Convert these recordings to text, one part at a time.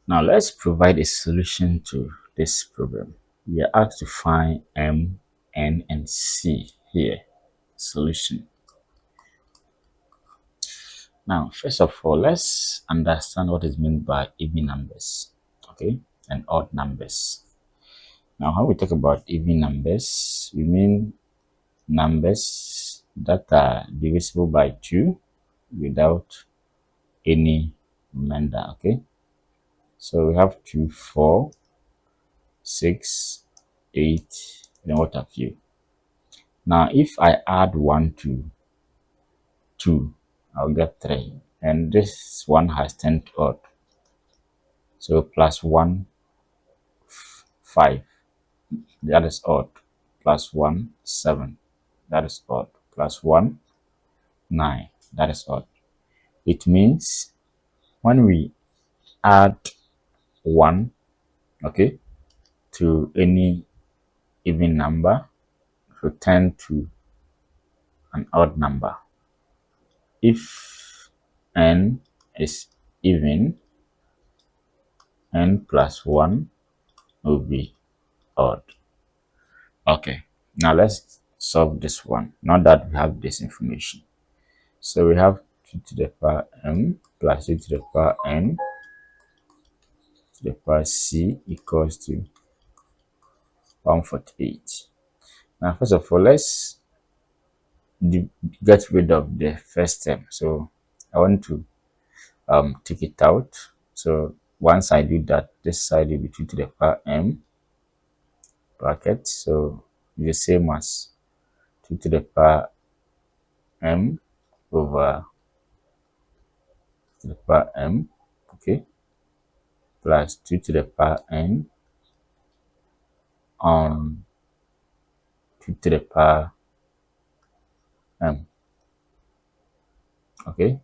Now let's provide a solution to this problem. We are asked to find m, n, and c here. Solution. Now, first of all, let's understand what is meant by even numbers, okay, and odd numbers. Now, when we talk about even numbers, we mean numbers that are divisible by 2 without any remainder, okay? So we have 2, 4, 6, 8, and what have you. Now, if I add 1 to 2, I'll get 3. And this one has turned odd. So plus 1, 5. That is odd. Plus 1, 7. That is odd. Plus 1, 9. That is odd. It means when we add 1, okay, to any even number, return to an odd number. If n is even, n plus 1 will be odd. Okay, now let's solve this one now that we have this information. So we have 2 to the power m plus 2 to the power n to the power c equals to 148. Now, first of all, let's get rid of the first term. So I want to take it out. So once I do that, this side will be 2 to the power m bracket. So the same as 2 to the power m over to the power m, okay, plus 2 to the power n on 2 to the power m, okay,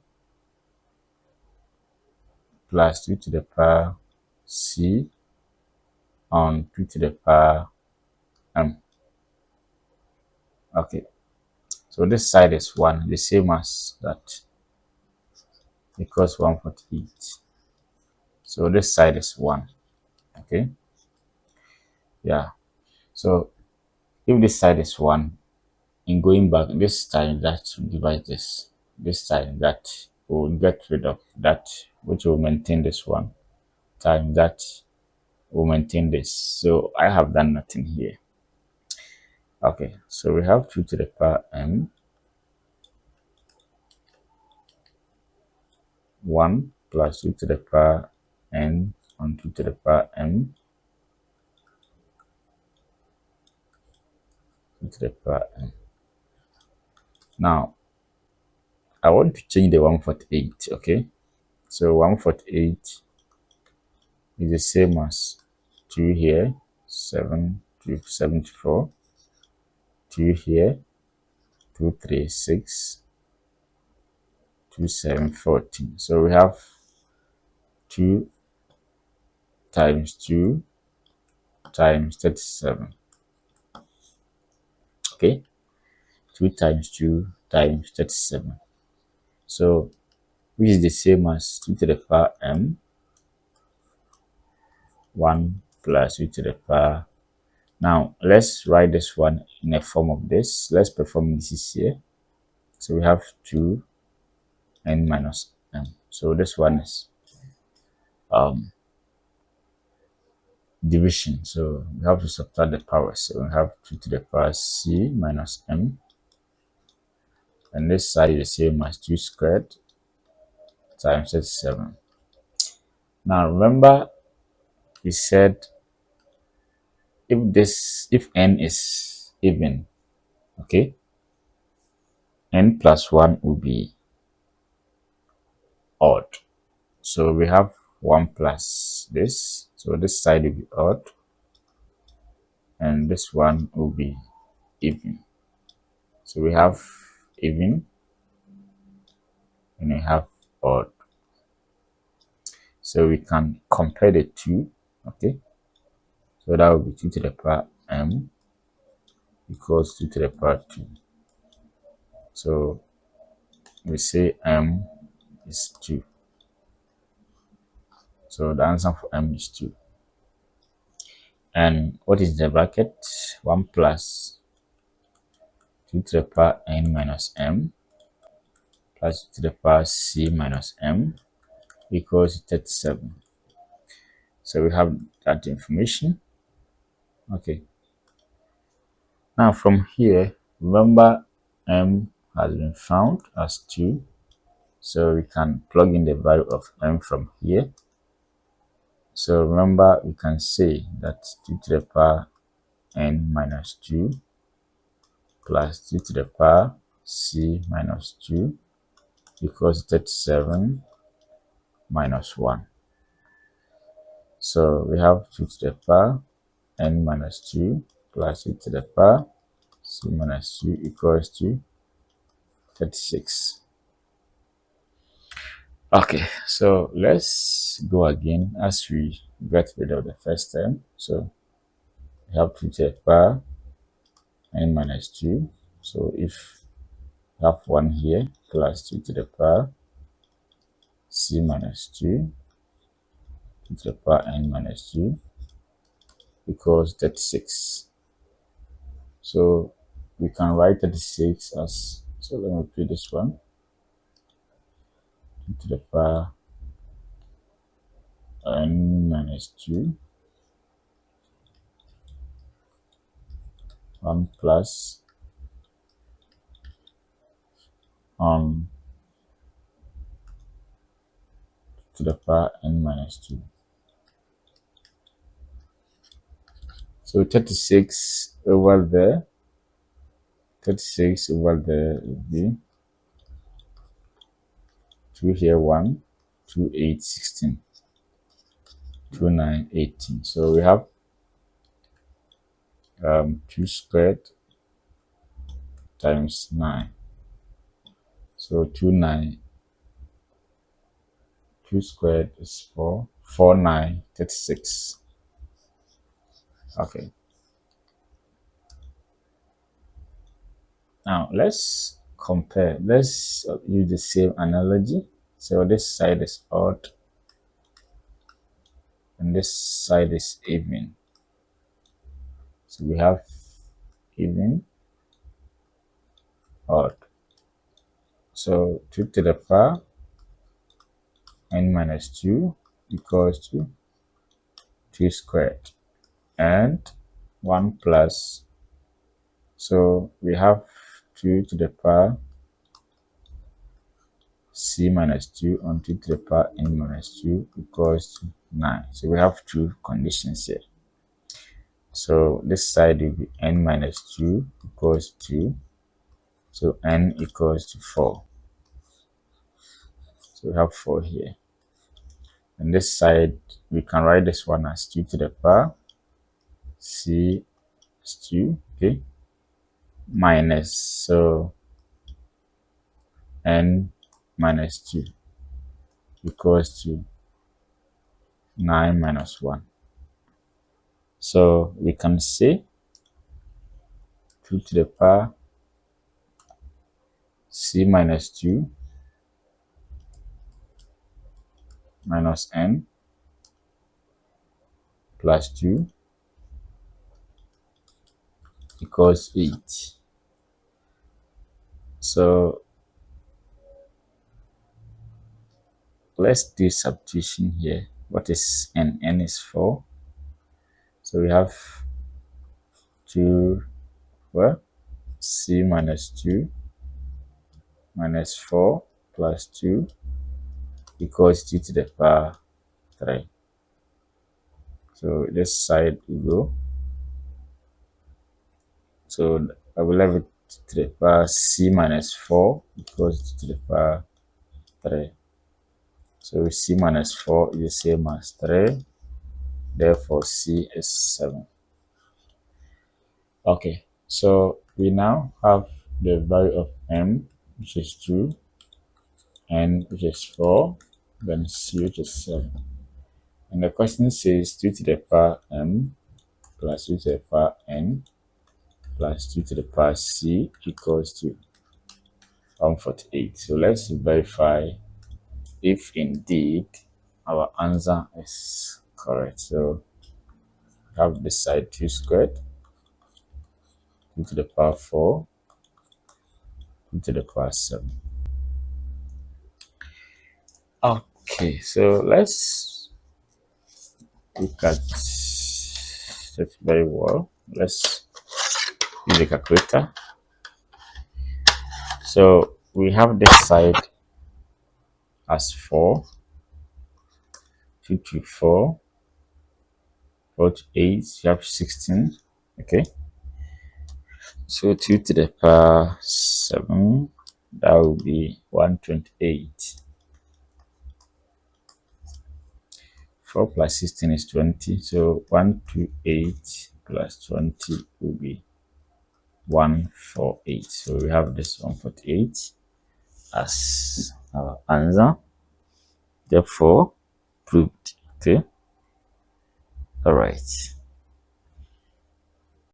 plus 2 to the power c on 2 to the power m. Okay, so this side is 1, the same as that, equals 148. So this side is 1, okay, yeah. So if this side is 1, in going back, this time that will divide this time that will get rid of that, which will maintain this one, time that will maintain this. So I have done nothing here. Okay, so we have 2 to the power m, 1 plus 2 to the power n on 2 to the power m, 2 to the power m. Now, I want to change the 148, okay? So 148 is the same as 2 here, 7 to 74, 2 here, 2, 3, 6, 2, 7, 14. So we have 2 times 2 times 37. Okay, 2 times 2 times 37. So which is the same as 2 to the power m, 1 plus 2 to the power. Now let's write this one in a form of this. Let's perform this here. So we have 2 n minus m. So this one is division. So we have to subtract the powers. So we have 2 to the power c minus m. And this side is the same as 2 squared times 37. Now remember, we said if n is even, okay, n plus 1 will be odd. So we have 1 plus this. So this side will be odd. And this one will be even. So we have even and we have odd. So we can compare the two, okay? So that will be 2 to the power m equals 2 to the power 2. So we say m is 2. So the answer for m is 2. And what is the bracket? 1 plus 2 to the power n minus m plus 2 to the power c minus m equals 37. So we have that information. Okay. Now from here, remember m has been found as 2. So we can plug in the value of m from here. So remember, we can say that 2 to the power n minus 2 plus 2 to the power c minus 2 equals 37 minus 1. So we have 2 to the power n minus 2 plus 2 to the power c minus 2 equals to 36. Okay, so let's go again as we get rid of the first term. So we have 2 to the power n minus 2. So if we have 1 here plus 2 to the power c minus 2, 2 to the power n minus 2 equals 36. So we can write 36 as, so let me repeat this one, 2 to the power n minus 2, 1 plus to the power n minus 2. So 36 over there, 36 over there would be 2 here, 1, 2, 8, 16, 2, 9, 18. So we have 2 squared times 9. So 2, 9, 2 squared is 4, 4, 9, 36. Okay. Now let's compare. Let's use the same analogy. So this side is odd and this side is even. So we have even, odd. So 2 to the power n minus 2 equals to 2 squared and 1 plus. So we have 2 to the power c minus 2 on 2 to the power n minus 2 equals to 9. So we have two conditions here. So this side will be n minus 2 equals 2. So n equals to 4. So we have 4 here. And this side, we can write this one as 2 to the power c is 2, okay, minus, so n minus 2 equals to 9 minus 1. So we can say 2 to the power c minus 2 minus n plus 2 equals 8. So let's do substitution here. What is n? N is 4. So we have 2, well, c minus 2 minus 4 plus 2 equals 2 to the power 3. So this side will go. So I will have it to the power c minus 4 equals 2 to the power 3. So c minus 4 is the same as 3. Therefore, c is 7. Okay, so we now have the value of m, which is 2, n, which is 4, then c, which is 7. And the question says 2 to the power m plus 2 to the power n plus 2 to the power c equals to 148. So let's verify if indeed our answer is correct. So we have this side 2 squared, 2 to the power 4, 2 to the power 7. Okay, so let's look at it very well. Let's use a calculator. So we have this side as 4, 2 to 4, 4 to 8, you have 16. Okay, so 2 to the power 7, that will be 128. 4 plus 16 is 20, so 128 plus 20 will be 148. So we have this 148 as our answer. Therefore, proved. Okay. All right.